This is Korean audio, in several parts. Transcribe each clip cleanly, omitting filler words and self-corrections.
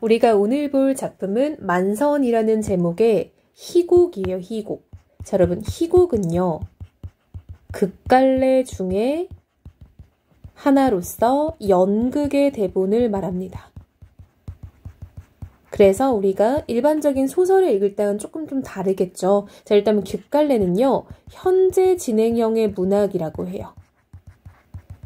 우리가 오늘 볼 작품은 만선이라는 제목의 희곡이에요. 희곡. 자, 여러분, 희곡은요, 극갈래 중에 하나로서 연극의 대본을 말합니다. 그래서 우리가 일반적인 소설을 읽을 때는 조금 좀 다르겠죠. 자, 일단 극갈래는요, 현재 진행형의 문학이라고 해요.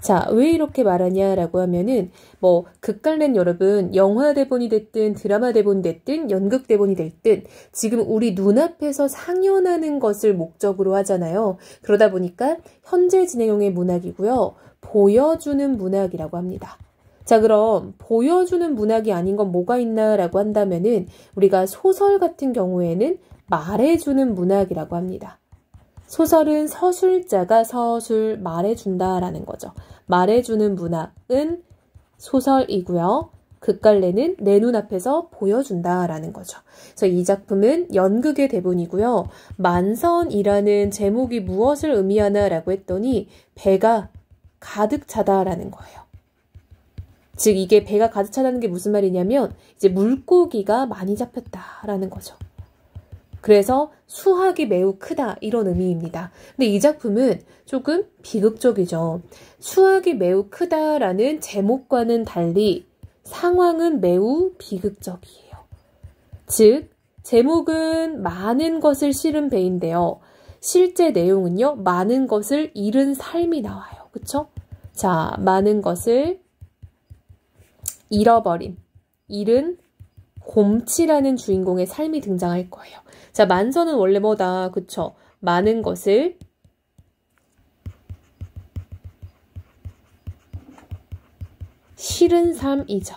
자, 왜 이렇게 말하냐라고 하면은 극갈래는 여러분 영화 대본이 됐든 드라마 대본이 됐든 연극 대본이 됐든 지금 우리 눈앞에서 상연하는 것을 목적으로 하잖아요. 그러다 보니까 현재 진행형의 문학이고요. 보여주는 문학이라고 합니다. 자, 그럼 보여주는 문학이 아닌 건 뭐가 있나라고 한다면은 우리가 소설 같은 경우에는 말해주는 문학이라고 합니다. 소설은 서술자가 서술 말해준다라는 거죠. 말해주는 문학은 소설이고요. 극갈래는 내 눈앞에서 보여준다라는 거죠. 그래서 이 작품은 연극의 대본이고요. 만선이라는 제목이 무엇을 의미하나라고 했더니 배가 가득 차다라는 거예요. 즉 이게 배가 가득 차다는 게 무슨 말이냐면 이제 물고기가 많이 잡혔다라는 거죠. 그래서 수확이 매우 크다 이런 의미입니다. 근데 이 작품은 조금 비극적이죠. 수확이 매우 크다라는 제목과는 달리 상황은 매우 비극적이에요. 즉 제목은 많은 것을 실은 배인데요. 실제 내용은요. 많은 것을 잃은 삶이 나와요. 그쵸? 자, 많은 것을 잃어버린, 잃은 곰치라는 주인공의 삶이 등장할 거예요. 자, 만선은 원래 뭐다, 그쵸? 많은 것을 실은 삶이죠.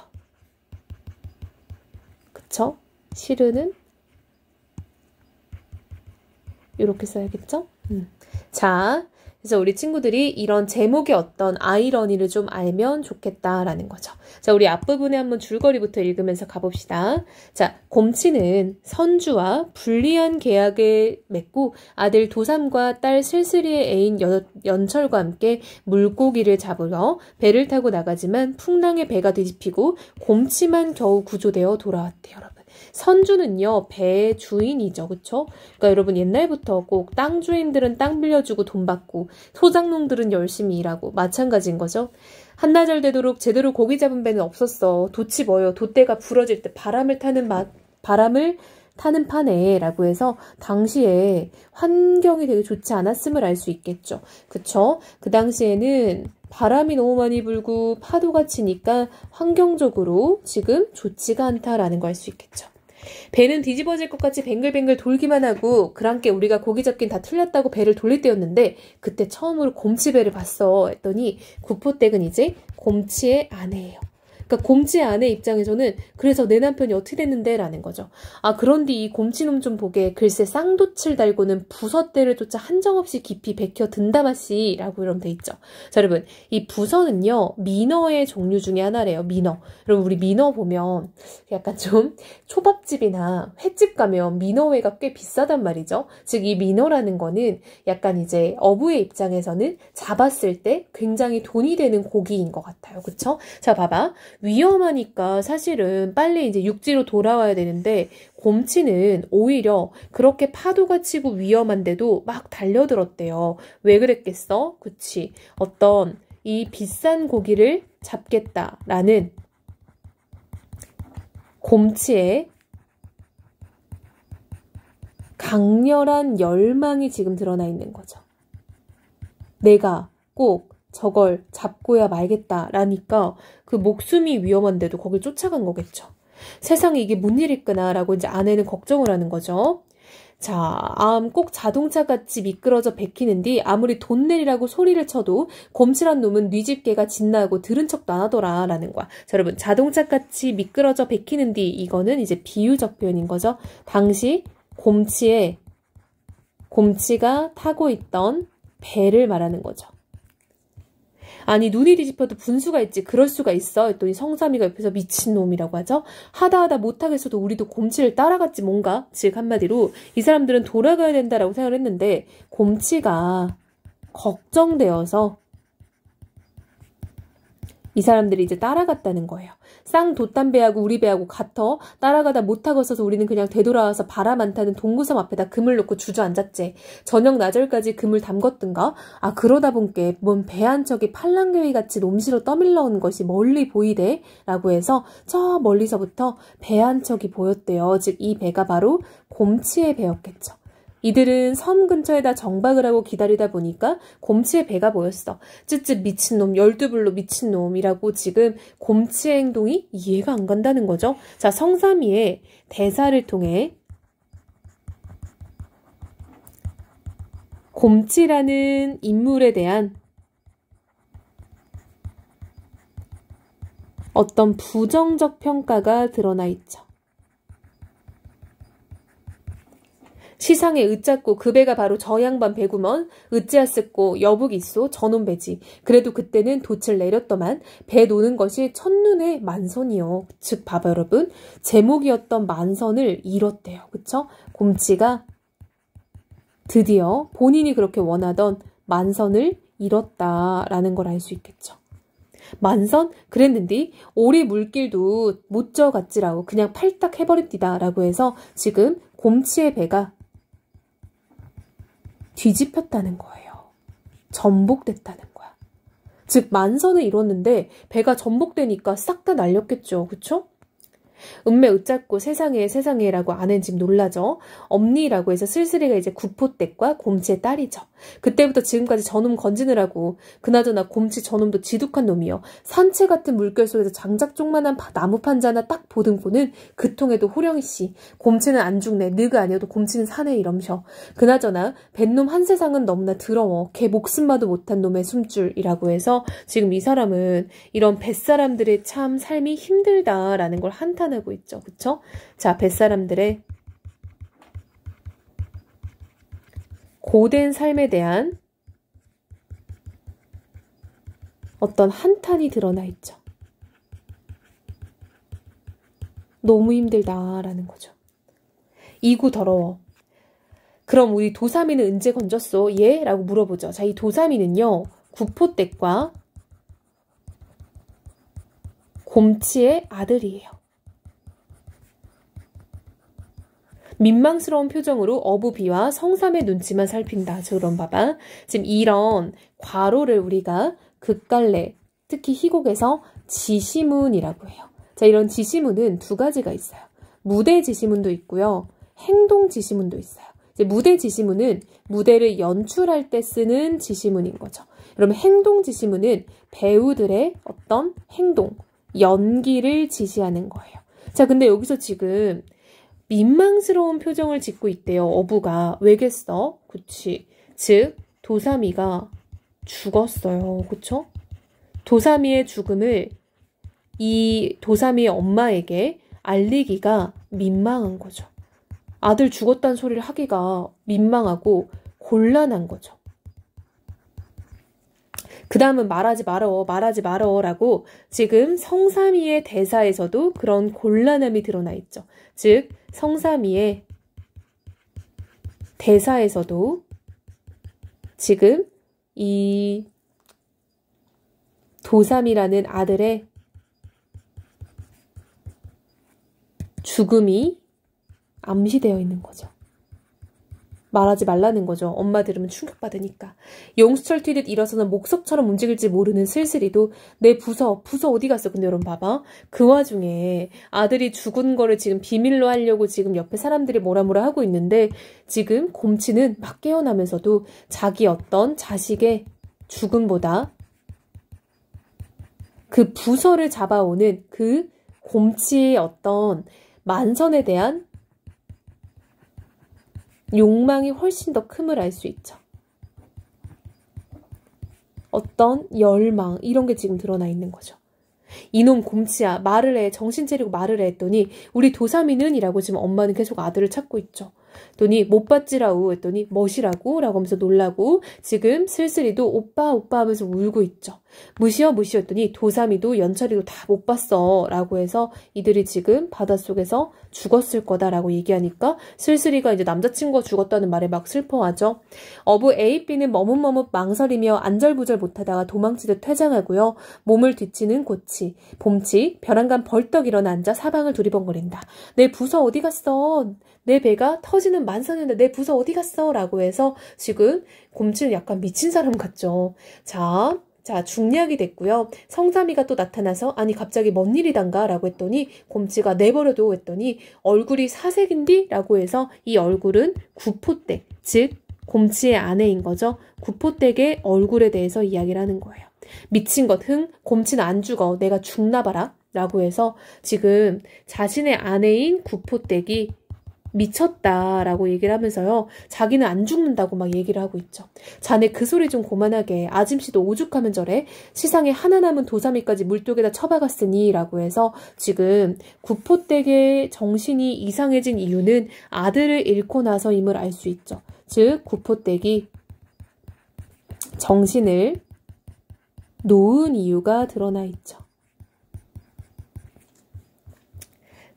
그쵸? 실은은 이렇게 써야겠죠? 자, 그래서 우리 친구들이 이런 제목의 어떤 아이러니를 좀 알면 좋겠다라는 거죠. 자, 우리 앞부분에 한번 줄거리부터 읽으면서 가봅시다. 자, 곰치는 선주와 불리한 계약을 맺고 아들 도삼과 딸 슬슬이의 애인 연철과 함께 물고기를 잡으러 배를 타고 나가지만 풍랑에 배가 뒤집히고 곰치만 겨우 구조되어 돌아왔대요, 여러분. 선주는요, 배의 주인이죠. 그쵸? 그러니까 여러분 옛날부터 꼭 땅 주인들은 땅 빌려주고 돈 받고 소작농들은 열심히 일하고 마찬가지인 거죠. 한나절 되도록 제대로 고기 잡은 배는 없었어. 돛이 뭐예요? 돛대가 부러질 때 바람을 타는 판에 라고 해서 당시에 환경이 되게 좋지 않았음을 알 수 있겠죠. 그쵸? 그 당시에는 바람이 너무 많이 불고 파도가 치니까 환경적으로 지금 좋지가 않다라는 걸 알 수 있겠죠. 배는 뒤집어질 것 같이 뱅글뱅글 돌기만 하고 그랑께 우리가 고기 잡긴 다 틀렸다고 배를 돌릴 때였는데 그때 처음으로 곰치배를 봤어 했더니 구포댁은 이제 곰치의 아내예요. 그러니까 곰치의 아내 입장에서는 그래서 내 남편이 어떻게 됐는데 라는 거죠. 아, 그런데 이 곰치놈 좀 보게 글쎄 쌍돛을 달고는 부서대를 쫓아 한정없이 깊이 베껴 든다마씨 라고 이러면 돼 있죠. 자, 여러분 이 부서는요 민어의 종류 중에 하나래요. 민어. 여러분 우리 민어 보면 약간 좀 초밥집이나 횟집 가면 민어회가 꽤 비싸단 말이죠. 즉 이 민어라는 거는 약간 이제 어부의 입장에서는 잡았을 때 굉장히 돈이 되는 고기인 것 같아요. 그쵸? 자, 봐봐. 위험하니까 사실은 빨리 이제 육지로 돌아와야 되는데 곰치는 오히려 그렇게 파도가 치고 위험한데도 막 달려들었대요. 왜 그랬겠어? 그치. 어떤 이 비싼 고기를 잡겠다라는 곰치의 강렬한 열망이 지금 드러나 있는 거죠. 내가 꼭 저걸 잡고야 말겠다라니까 그 목숨이 위험한데도 거길 쫓아간 거겠죠. 세상에 이게 뭔 일일까나 라고 이제 아내는 걱정을 하는 거죠. 자, 꼭 자동차같이 미끄러져 베끼는 뒤 아무리 돈 내리라고 소리를 쳐도 곰치란 놈은 뉘집개가 진나고 들은 척도 안 하더라 라는 거야. 자, 여러분 자동차같이 미끄러져 베끼는 뒤 이거는 이제 비유적 표현인 거죠. 당시 곰치가 타고 있던 배를 말하는 거죠. 아니 눈이 뒤집혀도 분수가 있지 그럴 수가 있어 했더니 성삼이가 옆에서 미친놈이라고 하죠. 하다 못하겠어도 우리도 곰치를 따라갔지 뭔가. 즉 한마디로 이 사람들은 돌아가야 된다라고 생각을 했는데 곰치가 걱정되어서 이 사람들이 이제 따라갔다는 거예요. 쌍돛담 배하고 우리 배하고 같어. 따라가다 못하겠어서 우리는 그냥 되돌아와서 바람 안 타는 동구섬 앞에다 금을 놓고 주저앉았지. 저녁 나절까지 금을 담궜든가? 아 그러다 본께 뭔 배 한 척이 팔랑귀 같이 놈시로 떠밀러오는 것이 멀리 보이대 라고 해서 저 멀리서부터 배 한 척이 보였대요. 즉 이 배가 바로 곰치의 배였겠죠. 이들은 섬 근처에다 정박을 하고 기다리다 보니까 곰치의 배가 보였어. 쯧쯧 미친놈, 12불로 미친놈이라고 지금 곰치의 행동이 이해가 안 간다는 거죠. 자, 성삼이의 대사를 통해 곰치라는 인물에 대한 어떤 부정적 평가가 드러나 있죠. 시상에 으짰고 그 배가 바로 저 양반 배구먼 으찌았었고 여북 있소 저놈 배지. 그래도 그때는 돛을 내렸더만 배 노는 것이 첫눈에 만선이요. 즉 봐봐 여러분 제목이었던 만선을 잃었대요. 그쵸? 곰치가 드디어 본인이 그렇게 원하던 만선을 잃었다라는 걸 알 수 있겠죠. 만선? 그랬는디 오리 물길도 못 져갔지라고 그냥 팔딱 해버립디다 라고 해서 지금 곰치의 배가 뒤집혔다는 거예요. 전복됐다는 거야. 즉 만선을 잃었는데 배가 전복되니까 싹 다 날렸겠죠. 그쵸? 은매 으짰고 세상에라고 아는 집 놀라죠. 엄니라고 해서 쓸쓸이가 이제 구포댁과 곰치의 딸이죠. 그때부터 지금까지 저놈 건지느라고 그나저나 곰치 저놈도 지독한 놈이요. 산채 같은 물결 속에서 장작종만한 나무 판자 하나 딱 보듬고는 그 통에도 호령이씨 곰치는 안 죽네. 느가 아니어도 곰치는 사네 이러면서 그나저나 뱃놈 한 세상은 너무나 더러워. 걔 목숨마도 못한 놈의 숨줄이라고 해서 지금 이 사람은 이런 뱃사람들의 참 삶이 힘들다라는 걸 한탄하고 있죠. 그쵸? 자, 뱃사람들의 고된 삶에 대한 어떤 한탄이 드러나 있죠. 너무 힘들다라는 거죠. 이구 더러워. 그럼 우리 도삼이는 언제 건졌소? 예? 라고 물어보죠. 자, 이 도삼이는요. 구포댁과 곰치의 아들이에요. 민망스러운 표정으로 어부비와 성삼의 눈치만 살핀다. 자, 그럼 봐봐. 지금 이런 괄호를 우리가 극갈래, 특히 희곡에서 지시문이라고 해요. 자, 이런 지시문은 두 가지가 있어요. 무대 지시문도 있고요. 행동 지시문도 있어요. 이제 무대 지시문은 무대를 연출할 때 쓰는 지시문인 거죠. 그러면 행동 지시문은 배우들의 어떤 행동, 연기를 지시하는 거예요. 자, 근데 여기서 지금 민망스러운 표정을 짓고 있대요. 어부가. 왜겠어? 그치. 즉 도삼이가 죽었어요. 그쵸? 도삼이의 죽음을 이 도삼이의 엄마에게 알리기가 민망한 거죠. 아들 죽었다는 소리를 하기가 민망하고 곤란한 거죠. 그 다음은 말하지 말어 라고 지금 성삼이의 대사에서도 그런 곤란함이 드러나 있죠. 즉 성삼이의 대사에서도 지금 이 도삼이라는 아들의 죽음이 암시되어 있는 거죠. 말하지 말라는 거죠. 엄마 들으면 충격받으니까. 용수철 튀듯 일어서는 목석처럼 움직일지 모르는 쓸쓸이도 내 부서 어디 갔어? 근데 여러분 봐봐. 그 와중에 아들이 죽은 거를 지금 비밀로 하려고 지금 옆에 사람들이 뭐라 하고 있는데 지금 곰치는 막 깨어나면서도 자기 어떤 자식의 죽음보다 그 부서를 잡아오는 그 곰치의 어떤 만선에 대한 욕망이 훨씬 더 큼을 알 수 있죠. 어떤 열망 이런 게 지금 드러나 있는 거죠. 이놈 곰치야 말을 해 정신 차리고 말을 해 했더니 우리 도삼이는 이라고 지금 엄마는 계속 아들을 찾고 있죠. 했더니 못 봤지라우 했더니 멋이라고 라고 하면서 놀라고 지금 슬슬이도 오빠 오빠 하면서 울고 있죠. 무시여 무시여 했더니 도삼이도 연철이도 다 못 봤어 라고 해서 이들이 지금 바닷속에서 죽었을 거다라고 얘기하니까 슬슬이가 이제 남자친구가 죽었다는 말에 막 슬퍼하죠. 어부 A, B는 머뭇머뭇 망설이며 안절부절 못하다가 도망치듯 퇴장하고요. 몸을 뒤치는 고치, 봄치, 벼랑간 벌떡 일어나 앉아 사방을 두리번거린다. 내 부서 어디 갔어? 내 배가 터지는 만선인데 내 부서 어디 갔어? 라고 해서 지금 곰치는 약간 미친 사람 같죠. 자, 중략이 됐고요. 성삼이가 또 나타나서 아니 갑자기 뭔 일이단가 라고 했더니 곰치가 내버려둬 했더니 얼굴이 사색인디? 라고 해서 이 얼굴은 구포댁, 즉 곰치의 아내인 거죠. 구포댁의 얼굴에 대해서 이야기를 하는 거예요. 미친 것 흥, 곰치는 안 죽어. 내가 죽나 봐라. 라고 해서 지금 자신의 아내인 구포댁이 미쳤다라고 얘기를 하면서요. 자기는 안 죽는다고 막 얘기를 하고 있죠. 자네 그 소리 좀 그만하게. 아짐씨도 오죽하면 저래. 시상에 하나 남은 도삼이까지 물독에다 처박았으니 라고 해서 지금 구포댁의 정신이 이상해진 이유는 아들을 잃고 나서임을 알 수 있죠. 즉 구포댁이 정신을 놓은 이유가 드러나 있죠.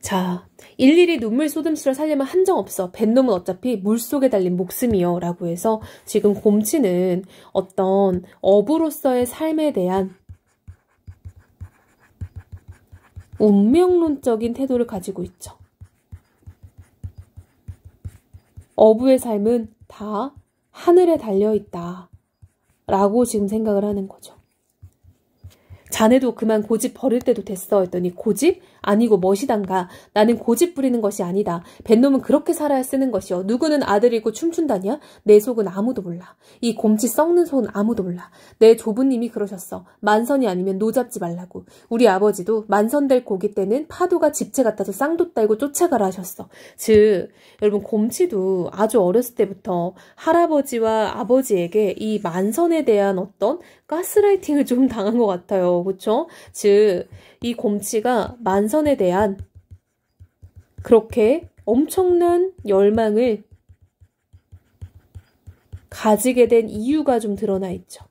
자, 일일이 눈물 쏟음실어 살려면 한정없어. 뱃놈은 어차피 물속에 달린 목숨이요. 라고 해서 지금 곰치는 어떤 어부로서의 삶에 대한 운명론적인 태도를 가지고 있죠. 어부의 삶은 다 하늘에 달려있다. 라고 지금 생각을 하는 거죠. 자네도 그만 고집 버릴 때도 됐어 했더니 고집? 아니고 멋이단가. 나는 고집 부리는 것이 아니다. 뱃놈은 그렇게 살아야 쓰는 것이요. 누구는 아들이고 춤춘다냐? 내 속은 아무도 몰라. 이 곰치 썩는 속은 아무도 몰라. 내 조부님이 그러셨어. 만선이 아니면 노 잡지 말라고. 우리 아버지도 만선될 고기 때는 파도가 집채 같아서 쌍도 딸고 쫓아가라 하셨어. 즉 여러분 곰치도 아주 어렸을 때부터 할아버지와 아버지에게 이 만선에 대한 어떤 가스라이팅을 좀 당한 것 같아요. 그렇죠? 즉 이 곰치가 만선에 대한 그렇게 엄청난 열망을 가지게 된 이유가 좀 드러나 있죠.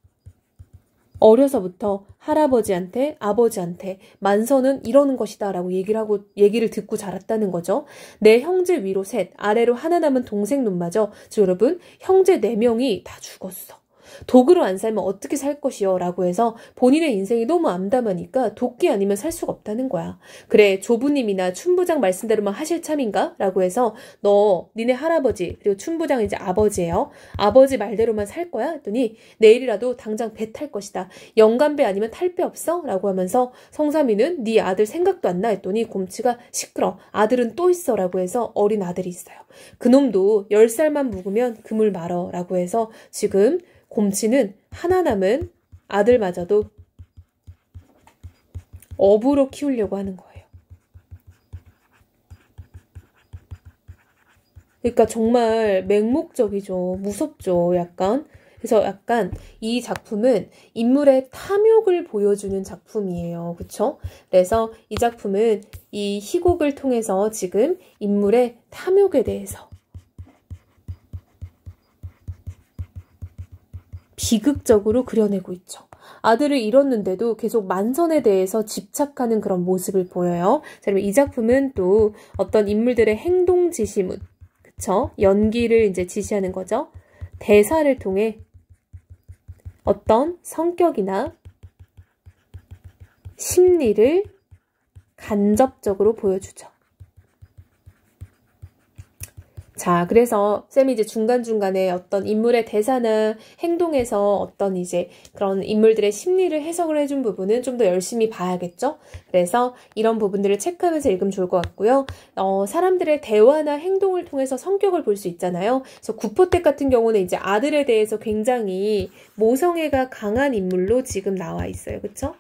어려서부터 할아버지한테 아버지한테 만선은 이러는 것이다 라고 얘기를 듣고 자랐다는 거죠. 내 형제 위로 셋, 아래로 하나 남은 동생 놈마저 즉 여러분 형제 4명이 다 죽었어. 독으로 안 살면 어떻게 살 것이요? 라고 해서 본인의 인생이 너무 암담하니까 도끼 아니면 살 수가 없다는 거야. 그래 조부님이나 춘부장 말씀대로만 하실 참인가? 라고 해서 너 니네 할아버지 그리고 춘부장은 이제 아버지예요. 아버지 말대로만 살 거야? 했더니 내일이라도 당장 배 탈 것이다. 영감배 아니면 탈 배 없어? 라고 하면서 성삼이는 네 아들 생각도 안 나 했더니 곰치가 시끄러. 아들은 또 있어 라고 해서 어린 아들이 있어요. 그놈도 10살만 묵으면 그물 말어 라고 해서 지금 곰치는 하나 남은 아들마저도 어부로 키우려고 하는 거예요. 그러니까 정말 맹목적이죠. 무섭죠. 약간. 그래서 약간 이 작품은 인물의 탐욕을 보여주는 작품이에요. 그쵸? 그래서 이 작품은 이 희곡을 통해서 지금 인물의 탐욕에 대해서 비극적으로 그려내고 있죠. 아들을 잃었는데도 계속 만선에 대해서 집착하는 그런 모습을 보여요. 자, 그럼 이 작품은 또 어떤 인물들의 행동 지시문, 그쵸? 연기를 이제 지시하는 거죠. 대사를 통해 어떤 성격이나 심리를 간접적으로 보여주죠. 자, 그래서 쌤이 이제 중간중간에 어떤 인물의 대사나 행동에서 어떤 이제 그런 인물들의 심리를 해석을 해준 부분은 좀 더 열심히 봐야겠죠? 그래서 이런 부분들을 체크하면서 읽으면 좋을 것 같고요. 사람들의 대화나 행동을 통해서 성격을 볼 수 있잖아요. 그래서 구포댁 같은 경우는 이제 아들에 대해서 굉장히 모성애가 강한 인물로 지금 나와 있어요. 그쵸?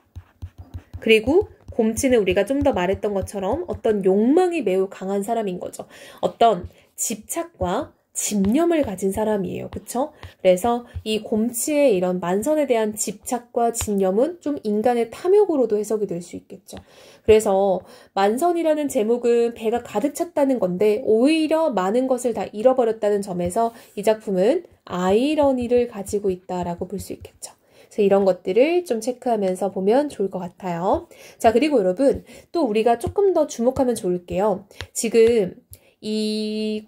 그리고 곰치는 우리가 좀 더 말했던 것처럼 어떤 욕망이 매우 강한 사람인 거죠. 어떤 집착과 집념을 가진 사람이에요. 그쵸? 그래서 이 곰치의 이런 만선에 대한 집착과 집념은 좀 인간의 탐욕으로도 해석이 될 수 있겠죠. 그래서 만선이라는 제목은 배가 가득 찼다는 건데 오히려 많은 것을 다 잃어버렸다는 점에서 이 작품은 아이러니를 가지고 있다라고 볼 수 있겠죠. 그래서 이런 것들을 좀 체크하면서 보면 좋을 것 같아요. 자, 그리고 여러분 또 우리가 조금 더 주목하면 좋을게요. 지금 이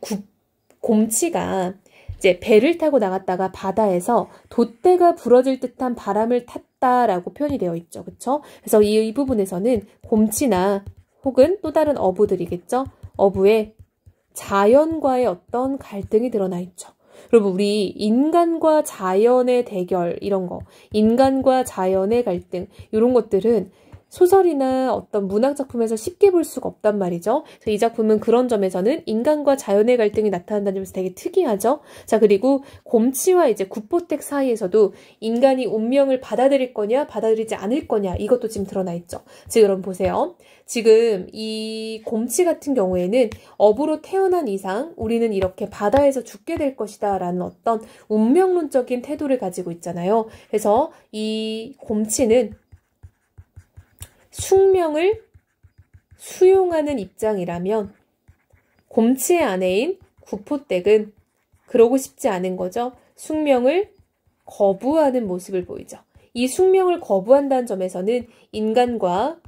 곰치가 이제 배를 타고 나갔다가 바다에서 돛대가 부러질 듯한 바람을 탔다라고 표현이 되어 있죠. 그쵸? 그래서 이 부분에서는 곰치나 혹은 또 다른 어부들이겠죠. 어부의 자연과의 어떤 갈등이 드러나 있죠. 여러분 우리 인간과 자연의 대결 이런 거, 인간과 자연의 갈등 이런 것들은 소설이나 어떤 문학작품에서 쉽게 볼 수가 없단 말이죠. 그래서 이 작품은 그런 점에서는 인간과 자연의 갈등이 나타난다는 점에서 되게 특이하죠. 자, 그리고 곰치와 이제 구포택 사이에서도 인간이 운명을 받아들일 거냐 받아들이지 않을 거냐 이것도 지금 드러나 있죠. 지금 여러분 보세요. 지금 이 곰치 같은 경우에는 어부로 태어난 이상 우리는 이렇게 바다에서 죽게 될 것이다 라는 어떤 운명론적인 태도를 가지고 있잖아요. 그래서 이 곰치는 숙명을 수용하는 입장이라면 곰치의 아내인 구포댁은 그러고 싶지 않은 거죠. 숙명을 거부하는 모습을 보이죠. 이 숙명을 거부한다는 점에서는 인간과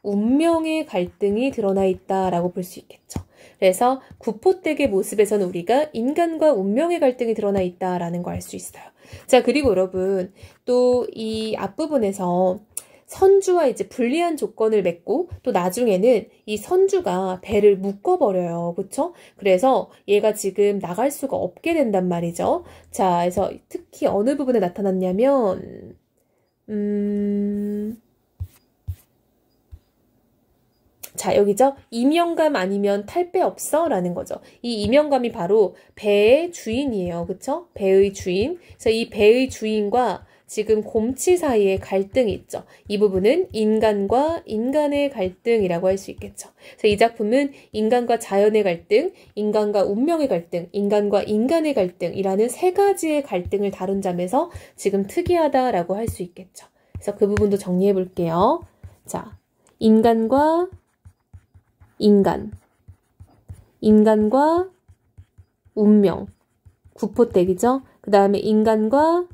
운명의 갈등이 드러나 있다라고 볼 수 있겠죠. 그래서 구포댁의 모습에서는 우리가 인간과 운명의 갈등이 드러나 있다라는 거 알 수 있어요. 자, 그리고 여러분 또 이 앞부분에서 선주와 이제 불리한 조건을 맺고 또 나중에는 이 선주가 배를 묶어버려요. 그쵸? 그래서 얘가 지금 나갈 수가 없게 된단 말이죠. 자, 그래서 특히 어느 부분에 나타났냐면 자, 여기죠. 이명감 아니면 탈배 없어? 라는 거죠. 이 이명감이 바로 배의 주인이에요. 그쵸? 배의 주인. 그래서 이 배의 주인과 지금 곰치 사이에 갈등이 있죠. 이 부분은 인간과 인간의 갈등이라고 할 수 있겠죠. 그래서 이 작품은 인간과 자연의 갈등, 인간과 운명의 갈등, 인간과 인간의 갈등이라는 세 가지의 갈등을 다룬 점에서 지금 특이하다라고 할 수 있겠죠. 그래서 그 부분도 정리해 볼게요. 자, 인간과 인간, 인간과 운명, 구포댁이죠. 그 다음에 인간과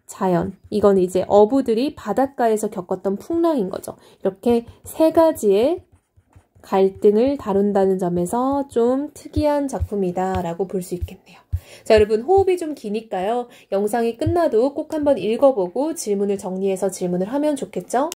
자연, 이건 이제 어부들이 바닷가에서 겪었던 풍랑인 거죠. 이렇게 세 가지의 갈등을 다룬다는 점에서 좀 특이한 작품이다라고 볼 수 있겠네요. 자, 여러분 호흡이 좀 기니까요. 영상이 끝나도 꼭 한번 읽어보고 질문을 정리해서 질문을 하면 좋겠죠?